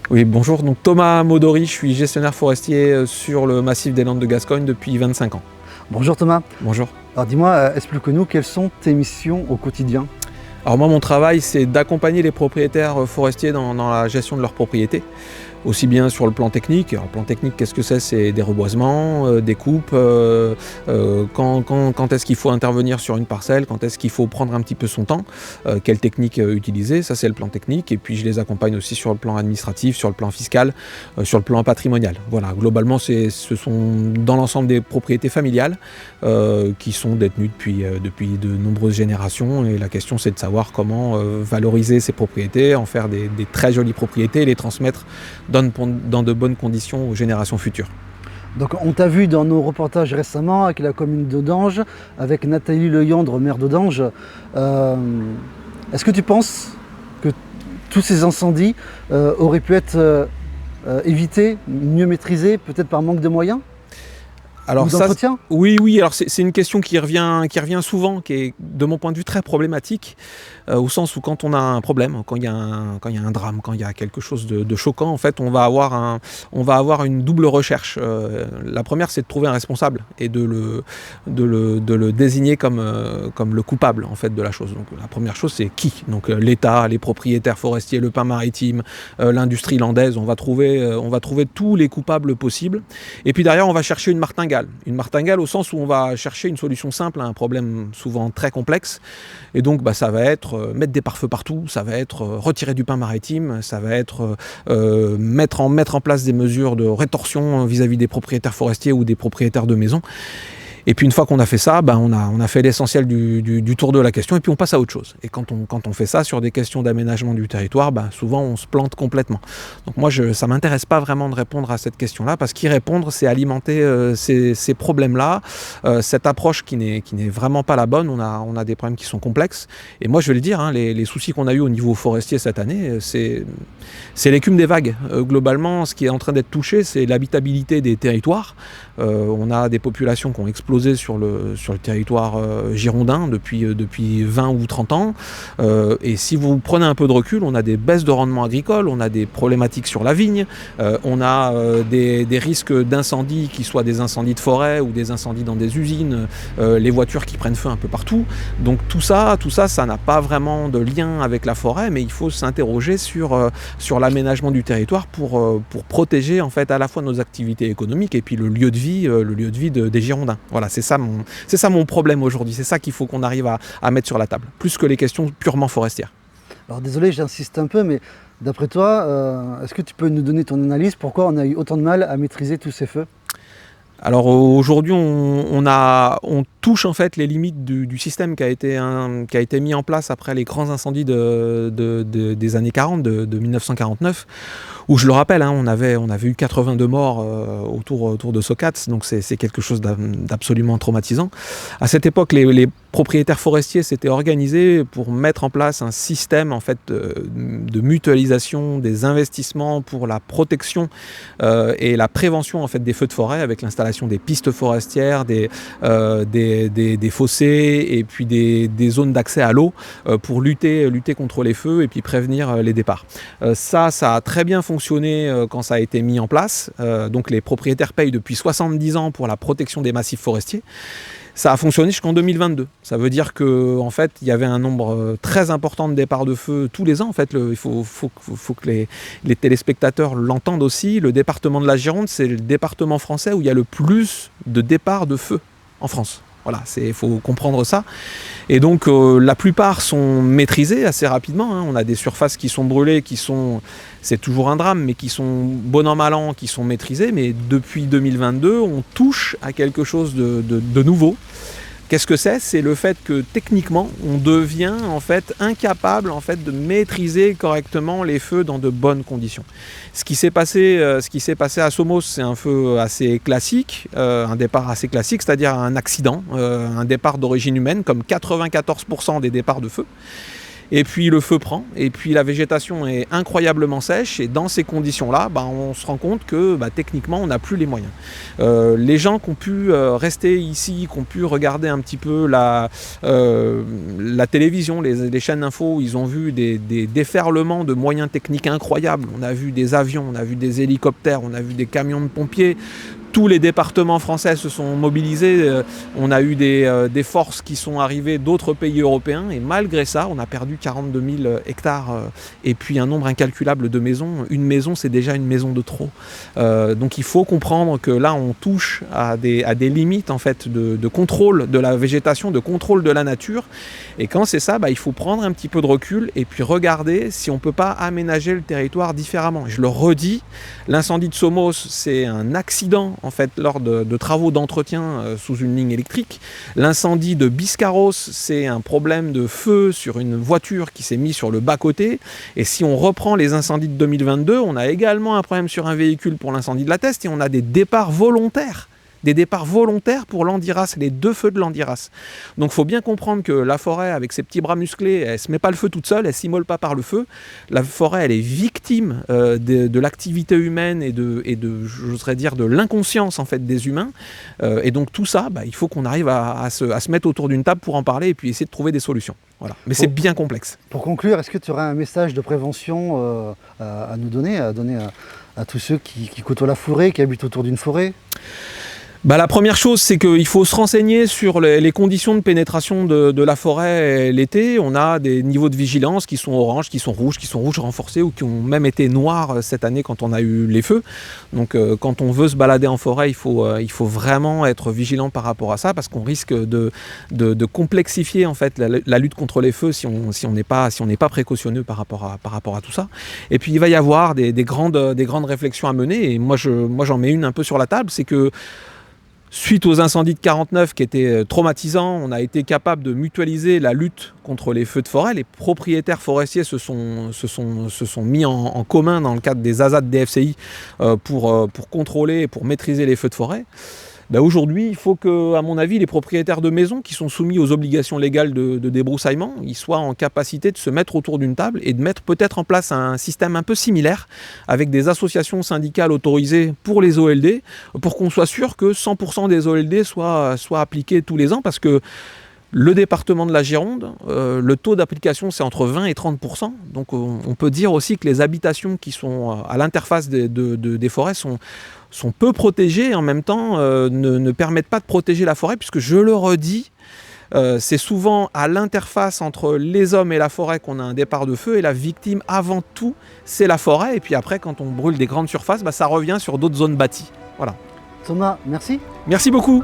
Oui, bonjour. Donc Thomas Modori, je suis gestionnaire forestier sur le massif des Landes de Gascogne depuis 25 ans. Bonjour Thomas. Bonjour. Alors dis-moi, explique-nous quelles sont tes missions au quotidien? Alors moi, mon travail, c'est d'accompagner les propriétaires forestiers dans la gestion de leurs propriétés, aussi bien sur le plan technique. Alors, le plan technique, qu'est-ce que c'est? C'est des reboisements, des coupes, quand est-ce qu'il faut intervenir sur une parcelle, quand est-ce qu'il faut prendre un petit peu son temps, quelle technique utiliser, ça c'est le plan technique. Et puis je les accompagne aussi sur le plan administratif, sur le plan fiscal, sur le plan patrimonial. Voilà, globalement, ce sont dans l'ensemble des propriétés familiales qui sont détenues depuis de nombreuses générations. Et la question, c'est de savoir comment valoriser ces propriétés, en faire des très jolies propriétés et les transmettre dans de bonnes conditions aux générations futures. Donc on t'a vu dans nos reportages récemment avec la commune d'Audange, avec Nathalie Leyandre, maire d'Audange. Est-ce que tu penses que tous ces incendies auraient pu être évités, mieux maîtrisés, peut-être par manque de moyens? Alors ou ça, d'entretien? oui, alors c'est une question qui revient souvent, qui est de mon point de vue très problématique, au sens où quand on a un problème, quand il y a un drame, quand il y a quelque chose de choquant, en fait, on va avoir une double recherche. La première, c'est de trouver un responsable et de le désigner comme le coupable en fait de la chose. Donc la première chose, c'est qui? Donc l'État, les propriétaires forestiers, le pain maritime, l'industrie landaise. On va trouver tous les coupables possibles. Et puis derrière, on va chercher une martingale. Une martingale au sens où on va chercher une solution simple à un problème souvent très complexe. Et donc ça va être mettre des pare-feux partout, ça va être retirer du pain maritime, ça va être mettre en place des mesures de rétorsion vis-à-vis des propriétaires forestiers ou des propriétaires de maisons. Et puis une fois qu'on a fait ça, on a fait l'essentiel du tour de la question et puis on passe à autre chose. Et quand on fait ça sur des questions d'aménagement du territoire, souvent on se plante complètement. Donc moi, ça ne m'intéresse pas vraiment de répondre à cette question-là, parce qu'y répondre, c'est alimenter ces problèmes-là, cette approche qui n'est vraiment pas la bonne. On a des problèmes qui sont complexes. Et moi, je vais le dire, les soucis qu'on a eu au niveau forestier cette année, c'est l'écume des vagues. Globalement, ce qui est en train d'être touché, c'est l'habitabilité des territoires. On a des populations qui ont explosé sur le territoire girondin depuis 20 ou 30 ans. Et si vous prenez un peu de recul, on a des baisses de rendement agricole, on a des problématiques sur la vigne, on a des risques d'incendie, qui soient des incendies de forêt ou des incendies dans des usines, les voitures qui prennent feu un peu partout. Donc tout ça n'a pas vraiment de lien avec la forêt, mais il faut s'interroger sur l'aménagement du territoire pour protéger en fait à la fois nos activités économiques et puis le lieu de vie des Girondins. Voilà, c'est ça mon problème aujourd'hui. C'est ça qu'il faut qu'on arrive à mettre sur la table, plus que les questions purement forestières. Alors désolé, j'insiste un peu, mais d'après toi, est-ce que tu peux nous donner ton analyse? Pourquoi on a eu autant de mal à maîtriser tous ces feux? Alors aujourd'hui, on touche en fait les limites du système qui a été mis en place après les grands incendies des années 40, de 1949, où je le rappelle, on avait eu 82 morts autour de Socats, donc c'est quelque chose d'absolument traumatisant. À cette époque, les propriétaires forestiers s'étaient organisés pour mettre en place un système en fait de mutualisation des investissements pour la protection et la prévention en fait des feux de forêt, avec l'installation des pistes forestières, des fossés et puis des zones d'accès à l'eau pour lutter contre les feux et puis prévenir les départs. Ça a très bien fonctionné quand ça a été mis en place. Donc les propriétaires payent depuis 70 ans pour la protection des massifs forestiers. Ça a fonctionné jusqu'en 2022. Ça veut dire qu'en fait, il y avait un nombre très important de départs de feu tous les ans. En fait, il faut que les téléspectateurs l'entendent aussi. Le département de la Gironde, c'est le département français où il y a le plus de départs de feu en France. Voilà, il faut comprendre ça. Et donc, la plupart sont maîtrisés assez rapidement. On a des surfaces qui sont brûlées, c'est toujours un drame, mais qui sont bon an mal an, qui sont maîtrisées. Mais depuis 2022, on touche à quelque chose de nouveau. Qu'est-ce que c'est? C'est le fait que techniquement, on devient en fait incapable en fait de maîtriser correctement les feux dans de bonnes conditions. Ce qui s'est passé à Somos, c'est un feu assez classique, un départ assez classique, c'est-à-dire un accident, un départ d'origine humaine, comme 94% des départs de feu. et puis le feu prend, et puis la végétation est incroyablement sèche, et dans ces conditions-là, on se rend compte que techniquement, on n'a plus les moyens. Les gens qui ont pu rester ici, qui ont pu regarder un petit peu la télévision, les chaînes d'infos, ils ont vu des déferlements de moyens techniques incroyables. On a vu des avions, on a vu des hélicoptères, on a vu des camions de pompiers. Tous les départements français se sont mobilisés, on a eu des forces qui sont arrivées d'autres pays européens, et malgré ça, on a perdu 42 000 hectares et puis un nombre incalculable de maisons. Une maison, c'est déjà une maison de trop. Donc il faut comprendre que là, on touche à des limites en fait, de contrôle de la végétation, de contrôle de la nature. Et quand c'est ça, il faut prendre un petit peu de recul et puis regarder si on ne peut pas aménager le territoire différemment. Je le redis, l'incendie de Somos, c'est un accident en fait, lors de travaux d'entretien sous une ligne électrique. L'incendie de Biscarrosse, c'est un problème de feu sur une voiture qui s'est mise sur le bas-côté. Et si on reprend les incendies de 2022, on a également un problème sur un véhicule pour l'incendie de la Teste, et on a des départs volontaires pour l'Andiras, les 2 feux de l'Andiras. Donc il faut bien comprendre que la forêt, avec ses petits bras musclés, elle ne se met pas le feu toute seule, elle ne s'immole pas par le feu. La forêt, elle est victime de l'activité humaine et j'oserais dire, de l'inconscience en fait, des humains. Et donc tout ça, il faut qu'on arrive à se mettre autour d'une table pour en parler et puis essayer de trouver des solutions. Voilà. Mais c'est bien complexe. Pour conclure, est-ce que tu aurais un message de prévention à nous donner, à tous ceux qui côtoient la forêt, qui habitent autour d'une forêt ? La première chose, c'est qu'il faut se renseigner sur les conditions de pénétration de la forêt l'été. On a des niveaux de vigilance qui sont orange, qui sont rouges renforcés ou qui ont même été noirs cette année quand on a eu les feux. Donc quand on veut se balader en forêt, il faut vraiment être vigilant par rapport à ça parce qu'on risque de complexifier en fait la lutte contre les feux si on n'est pas précautionneux par rapport à tout ça. Et puis il va y avoir des grandes réflexions à mener et moi j'en mets une un peu sur la table, c'est que suite aux incendies de 49 qui étaient traumatisants, on a été capable de mutualiser la lutte contre les feux de forêt. Les propriétaires forestiers se sont mis en commun dans le cadre des ASAT DFCI pour contrôler et pour maîtriser les feux de forêt. Aujourd'hui, il faut que, à mon avis, les propriétaires de maisons qui sont soumis aux obligations légales de débroussaillement, ils soient en capacité de se mettre autour d'une table et de mettre peut-être en place un système un peu similaire avec des associations syndicales autorisées pour les OLD, pour qu'on soit sûr que 100% des OLD soient appliqués tous les ans, parce que le département de la Gironde, le taux d'application c'est entre 20 et 30%. Donc on peut dire aussi que les habitations qui sont à l'interface des forêts sont peu protégées et en même temps ne permettent pas de protéger la forêt, puisque je le redis, c'est souvent à l'interface entre les hommes et la forêt qu'on a un départ de feu, et la victime avant tout c'est la forêt, et puis après quand on brûle des grandes surfaces, ça revient sur d'autres zones bâties. Voilà. Thomas, merci. Merci beaucoup.